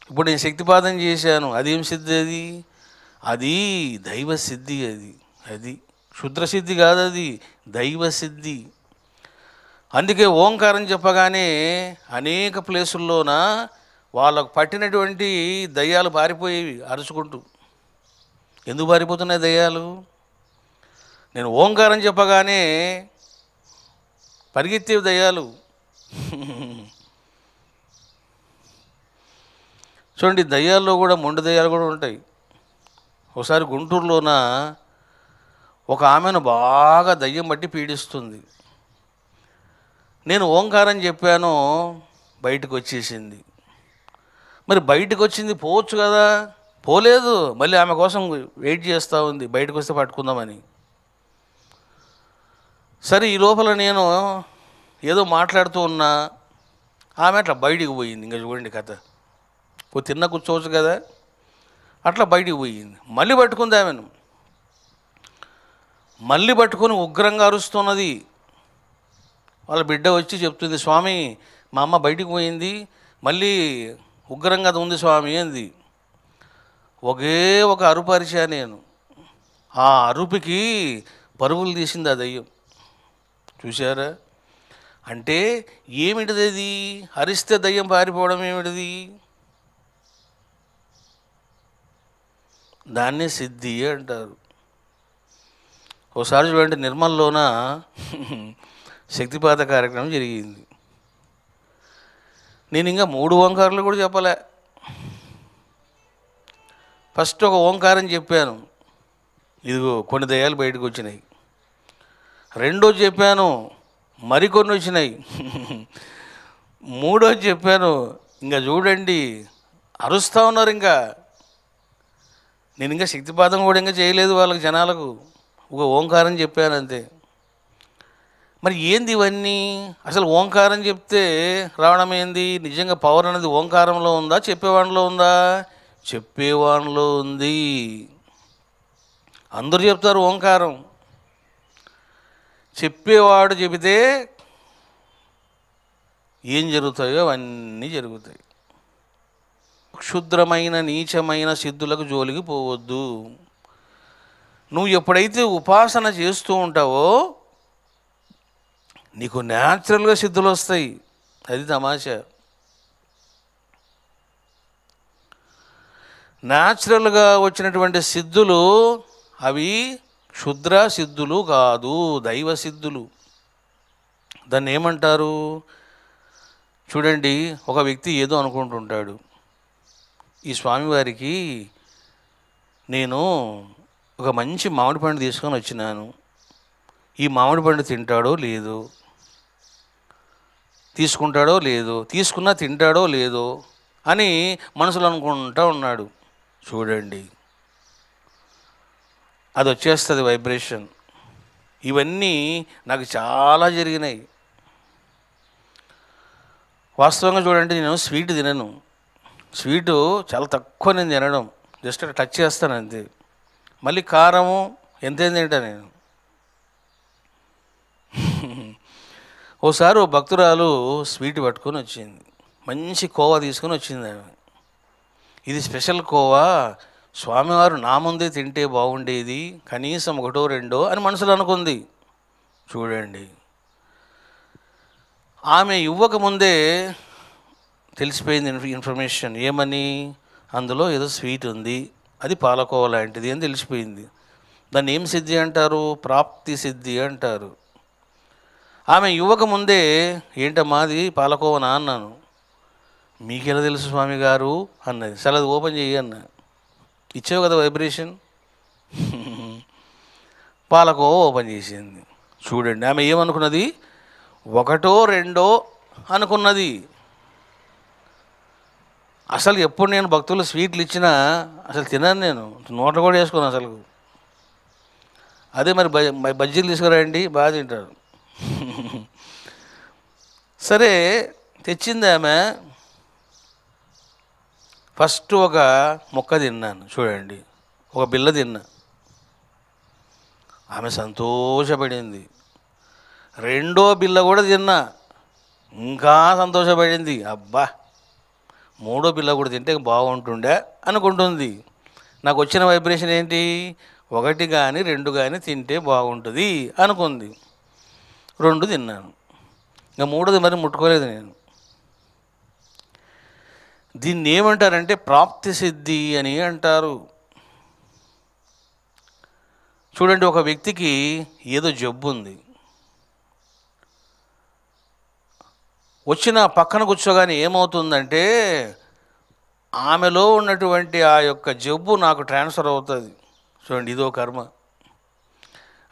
ఇప్పుడు నేను శక్తిపాతం చేశాను, అదేం సిద్ధి అది? అది దైవ సిద్ధి. అది క్షుద్ర సిద్ధి కాదు, అది దైవ సిద్ధి. అందుకే ఓంకారం చెప్పగానే అనేక ప్లేసుల్లోన వాళ్ళకు పట్టినటువంటి దయ్యాలు పారిపోయేవి అరుచుకుంటూ. ఎందుకు పారిపోతున్నాయి దయ్యాలు? నేను ఓంకారం చెప్పగానే పరిగెత్తేవి దయ్యాలు. చూడండి, దయ్యాల్లో కూడా మొండి దయ్యాలు కూడా ఉంటాయి. ఒకసారి గుంటూరులోన ఒక ఆమెను బాగా దయ్యం బట్టి పీడిస్తుంది. నేను ఓంకారం చెప్పాను, బయటకు వచ్చేసింది. మరి బయటకు వచ్చింది, పోవచ్చు కదా, పోలేదు. మళ్ళీ ఆమె కోసం వెయిట్ చేస్తూ ఉంది, బయటకు వస్తే పట్టుకుందామని. సరే, ఈ లోపల నేను ఏదో మాట్లాడుతూ ఉన్నా, ఆమె అట్లా బయటికి పోయింది. ఇంకా చూడండి కథ. తిన్న కూర్చోవచ్చు కదా, అట్లా బయటికి పోయింది. మళ్ళీ పట్టుకుంది ఆమెను, మళ్ళీ పట్టుకొని ఉగ్రంగా అరుస్తున్నది. వాళ్ళ బిడ్డ వచ్చి చెప్తుంది, స్వామి మా అమ్మ బయటికి పోయింది, మళ్ళీ ఉగ్రంగా ఉంది స్వామి అంది. ఒకే ఒక అరుపు అరిచా నేను. ఆ అరుపుకి పరుగులు తీసింది ఆ దయ్యం. చూశారా? అంటే ఏమిటిది అది? అరిస్తే దయ్యం పారిపోవడం ఏమిటిది? దాన్నే సిద్ధి అంటారు. ఒకసారి చూడండి, నిర్మల్లోన శక్తిపాత కార్యక్రమం జరిగింది. నేను ఇంకా 3 ఓంకారాలు కూడా చెప్పలే. ఫస్ట్ ఒక ఓంకారం చెప్పాను, ఇదిగో కొన్ని దయ్యాలు బయటకు వచ్చినాయి. రెండోది చెప్పాను, మరికొన్ని వచ్చినాయి. మూడోది చెప్పాను, ఇంకా చూడండి అరుస్తూ ఉన్నారు. ఇంకా నేను ఇంకా శక్తిపాతం కూడా ఇంకా చేయలేదు వాళ్ళకి, జనాలకు. ఒక ఓంకారం చెప్పాను అంతే. మరి ఏంది ఇవన్నీ? అసలు ఓంకారం చెప్తే రావడం ఏంది? నిజంగా పవర్ అనేది ఓంకారంలో ఉందా, చెప్పేవాడిలో ఉందా? చెప్పేవాడిలో ఉంది. అందరూ చెప్తారు ఓంకారం. చెప్పేవాడు చెబితే ఏం జరుగుతాయో అవన్నీ జరుగుతాయి. క్షుద్రమైన నీచమైన సిద్ధులకు జోలికి పోవద్దు. నువ్వు ఎప్పుడైతే ఉపాసన చేస్తూ ఉంటావో నీకు న్యాచురల్గా సిద్ధులు వస్తాయి. అది తమాషా. న్యాచురల్గా వచ్చినటువంటి సిద్ధులు అవి క్షుద్ర సిద్ధులు కాదు, దైవ సిద్ధులు. దాన్ని ఏమంటారు? చూడండి, ఒక వ్యక్తి ఏదో అనుకుంటుంటాడు, ఈ స్వామివారికి నేను ఒక మంచి మామిడి పండు తీసుకొని వచ్చినాను, ఈ మామిడి పండు తింటాడో లేదో, తీసుకుంటాడో లేదో, తీసుకున్నా తింటాడో లేదో అని మనసులో అనుకుంటూ ఉన్నాడు. చూడండి, అది వచ్చేస్తుంది వైబ్రేషన్. ఇవన్నీ నాకు చాలా జరిగినాయి. వాస్తవంగా చూడండి, నేను స్వీట్ తినను. స్వీటు చాలా తక్కువ నేను తినడం, జస్ట్ టచ్ చేస్తాను అంతే. మళ్ళీ కారము ఎంతేం తింటా నేను. ఓసారి ఓ భక్తురాలు స్వీట్ పట్టుకొని వచ్చింది, మంచి కోవా తీసుకొని వచ్చింది ఆమె. ఇది స్పెషల్ కోవా, స్వామివారు నా ముందే తింటే బాగుండేది, కనీసం 1, 2 అని మనసులో అనుకుంది. చూడండి, ఆమె ఇవ్వకముందే తెలిసిపోయింది ఇన్ఫర్మేషన్. ఏమని? అందులో ఏదో స్వీట్ ఉంది, అది పాలకోవ లాంటిది అని తెలిసిపోయింది. దాన్ని ఏం సిద్ధి అంటారు? ప్రాప్తి సిద్ధి అంటారు. ఆమె ఇవ్వకముందే ఏంటమ్మా అది పాలకోవనా అన్నాను. మీకెలా తెలుసు స్వామి గారు అన్నది. సరే అది ఓపెన్ చెయ్యి అన్న. ఇచ్చావు కదా వైబ్రేషన్. పాలకోవ ఓపెన్ చేసింది. చూడండి, ఆమె ఏమనుకున్నది? 1, 2 అనుకున్నది. అసలు ఎప్పుడు నేను భక్తులు స్వీట్లు ఇచ్చినా అసలు తినను, నేను నోట్లో కూడా వేసుకున్నాను అసలు. అదే మరి బజ్జీలు తీసుకురండి, బాగా తింటారు. సరే, తెచ్చింది ఆమె. ఫస్ట్ ఒక ముక్క తిన్నాను, చూడండి, ఒక బిల్ల తిన్నా. ఆమె సంతోషపడింది. రెండో బిల్ల కూడా తిన్నా, ఇంకా సంతోషపడింది. అబ్బా, మూడో పిల్ల కూడా తింటే బాగుంటుండే అనుకుంటుంది. నాకు వచ్చిన వైబ్రేషన్ ఏంటి? ఒకటి కానీ రెండు కానీ తింటే బాగుంటుంది అనుకుంది. రెండు తిన్నాను. ఇంకా మూడోది మరి ముట్టుకోలేదు నేను. దీన్ని ఏమంటారంటే ప్రాప్తి సిద్ధి అని అంటారు. చూడండి, ఒక వ్యక్తికి ఏదో జబ్బు ఉంది, వచ్చిన పక్కన కూర్చోగానే ఏమవుతుందంటే ఆమెలో ఉన్నటువంటి ఆ యొక్క జబ్బు నాకు ట్రాన్స్ఫర్ అవుతుంది. చూడండి, ఇదో కర్మ.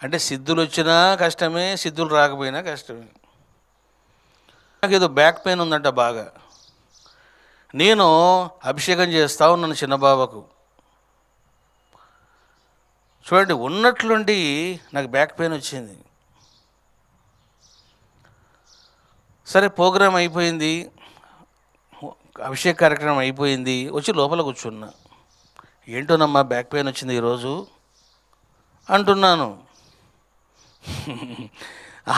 అంటే సిద్ధులు వచ్చినా కష్టమే, సిద్ధులు రాకపోయినా కష్టమే. నాకు ఏదో బ్యాక్ పెయిన్ ఉందంట బాగా. నేను అభిషేకం చేస్తా ఉన్నాను చిన్నబాబాకు. చూడండి, ఉన్నట్లుండి నాకు బ్యాక్ పెయిన్ వచ్చింది. సరే, ప్రోగ్రాం అయిపోయింది, అభిషేక కార్యక్రమం అయిపోయింది, వచ్చి లోపల కూర్చున్నా. ఏంటోనమ్మా బ్యాక్ పెయిన్ వచ్చింది ఈరోజు అంటున్నాను.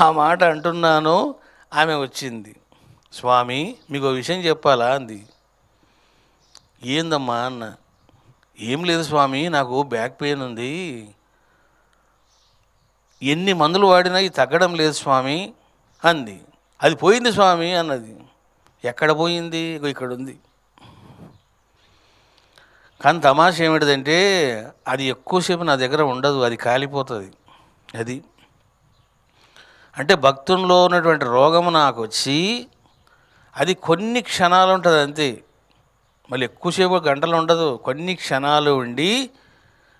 ఆ మాట అంటున్నాను, ఆమె వచ్చింది. స్వామి, మీకు విషయం చెప్పాలా అంది. ఏందమ్మా అన్న. ఏం లేదు స్వామి, నాకు బ్యాక్ పెయిన్ ఉంది, ఎన్ని మందులు వాడినా ఇది తగ్గడం లేదు స్వామి అంది. అది పోయింది స్వామి అన్నది. ఎక్కడ పోయింది? ఇక్కడ ఉంది. కానీ తమాషా ఏమిటిదంటే అది ఎక్కువసేపు నా దగ్గర ఉండదు, అది కాలిపోతుంది. అది అంటే భక్తుల్లో ఉన్నటువంటి రోగము నాకు వచ్చి అది కొన్ని క్షణాలు ఉంటుంది అంతే, మళ్ళీ ఎక్కువసేపు గంటలు ఉండదు, కొన్ని క్షణాలు ఉండి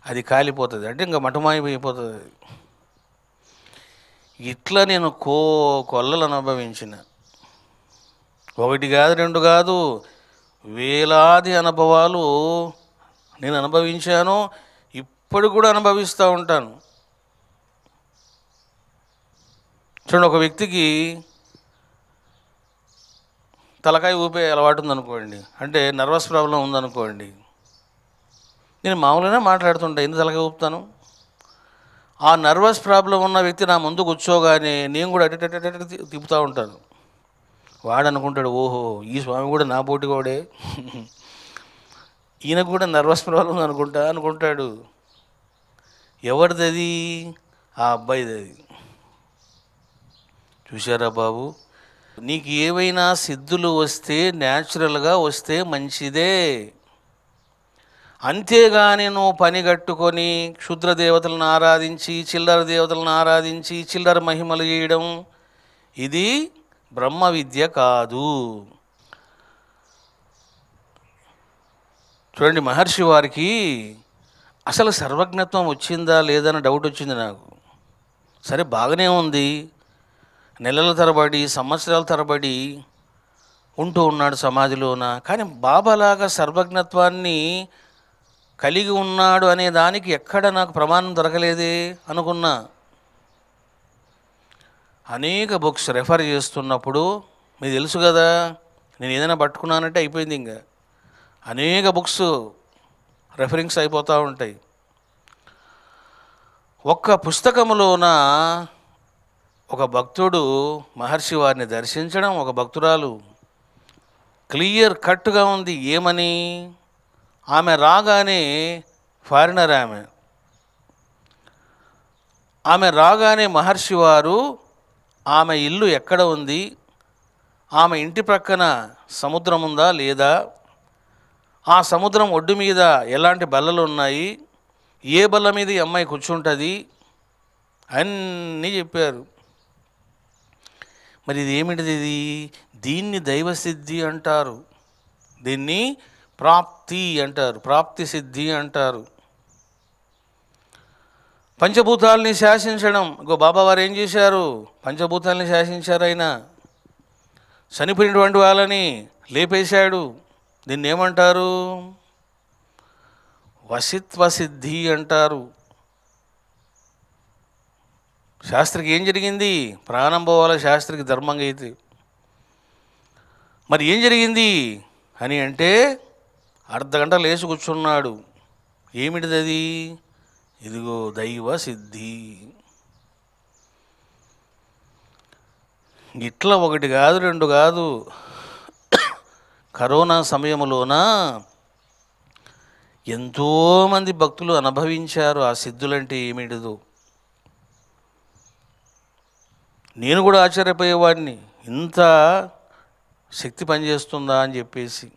అది కాలిపోతుంది. అంటే ఇంకా మటమాయిపోతుంది. ఇట్లా నేను కొల్లలు అనుభవించిన. ఒకటి కాదు, రెండు కాదు, వేలాది అనుభవాలు నేను అనుభవించాను, ఇప్పుడు కూడా అనుభవిస్తూ ఉంటాను. చూడండి, ఒక వ్యక్తికి తలకాయ ఊపే అలవాటు ఉందనుకోండి, అంటే నర్వస్ ప్రాబ్లం ఉందనుకోండి, నేను మామూలుగానే మాట్లాడుతుంటా, ఎందుకు తలకాయ ఊపుతాను? ఆ నర్వస్ ప్రాబ్లం ఉన్న వ్యక్తి నా ముందు కూర్చోగానే నేను కూడా అటు తిప్పుతూ ఉంటాను. వాడు అనుకుంటాడు, ఓహో ఈ స్వామి కూడా నా పోటీ కూడా, ఈయన కూడా నర్వస్ ప్రాబ్లం అనుకుంటాడు. ఎవరిది అది? ఆ అబ్బాయిది అది. చూశారా బాబు, నీకు ఏవైనా సిద్ధులు వస్తే న్యాచురల్గా వస్తే మంచిదే, అంతేగాని నువ్వు పని కట్టుకొని క్షుద్ర దేవతలను ఆరాధించి చిల్లర దేవతలను ఆరాధించి చిల్లర మహిమలు చేయడం ఇది బ్రహ్మ విద్య కాదు. చూడండి, మహర్షి వారికి అసలు సర్వజ్ఞత్వం వచ్చిందా లేదని డౌట్ వచ్చింది నాకు. సరే, బాగానే ఉంది, నెలల తరబడి సంవత్సరాల తరబడి ఉంటూ ఉన్నాడు సమాధిలోన, కానీ బాబాలాగా సర్వజ్ఞత్వాన్ని కలిగి ఉన్నాడు అనే దానికి ఎక్కడ నాకు ప్రమాణం దొరకలేదే అనుకున్నా. అనేక బుక్స్ రెఫర్ చేస్తున్నప్పుడు మీకు తెలుసు కదా, నేను ఏదైనా పట్టుకున్నానంటే అయిపోయింది. ఇంకా అనేక బుక్స్ రెఫరింగ్స్ అయిపోతూ ఉంటాయి. ఒక్క పుస్తకములోన ఒక భక్తుడు మహర్షి వారిని దర్శించడం, ఒక భక్తురాలు క్లియర్ కట్గా ఉంది. ఏమని? ఆమె రాగానే ఫారినర్, ఆమె రాగానే మహర్షి వారు ఆమె ఇల్లు ఎక్కడ ఉంది, ఆమె ఇంటి ప్రక్కన సముద్రం ఉందా లేదా, ఆ సముద్రం ఒడ్డు మీద ఎలాంటి బల్లలు ఉన్నాయి, ఏ బల్ల మీద ఈ అమ్మాయి కూర్చుంటుంది అన్నీ చెప్పారు. మరి ఇది ఏమిటిది? ఇది దీన్ని దైవసిద్ధి అంటారు, దీన్ని ప్రాప్తి అంటారు, ప్రాప్తి సిద్ధి అంటారు. పంచభూతాలని శాసించడం. బాబావారు ఏం చేశారు? పంచభూతాలని శాసించారు. ఆయన చనిపోయినటువంటి వాళ్ళని లేపేశాడు. దీన్ని ఏమంటారు? వశిత్వ సిద్ధి అంటారు. శాస్త్రికి ఏం జరిగింది? ప్రాణం పోవాలి శాస్త్రికి ధర్మంగా అయితే. మరి ఏం జరిగింది అని అంటే అర్ధగంట లేచి కూర్చున్నాడు. ఏమిటిది అది? ఇదిగో దైవ సిద్ధి. ఇట్లా ఒకటి కాదు, రెండు కాదు, కరోనా సమయంలోన ఎంతోమంది భక్తులు అనుభవించారు ఆ సిద్ధులంటే ఏమిటిదో. నేను కూడా ఆశ్చర్యపోయేవాడిని, ఇంత శక్తి పనిచేస్తుందా అని చెప్పేసి.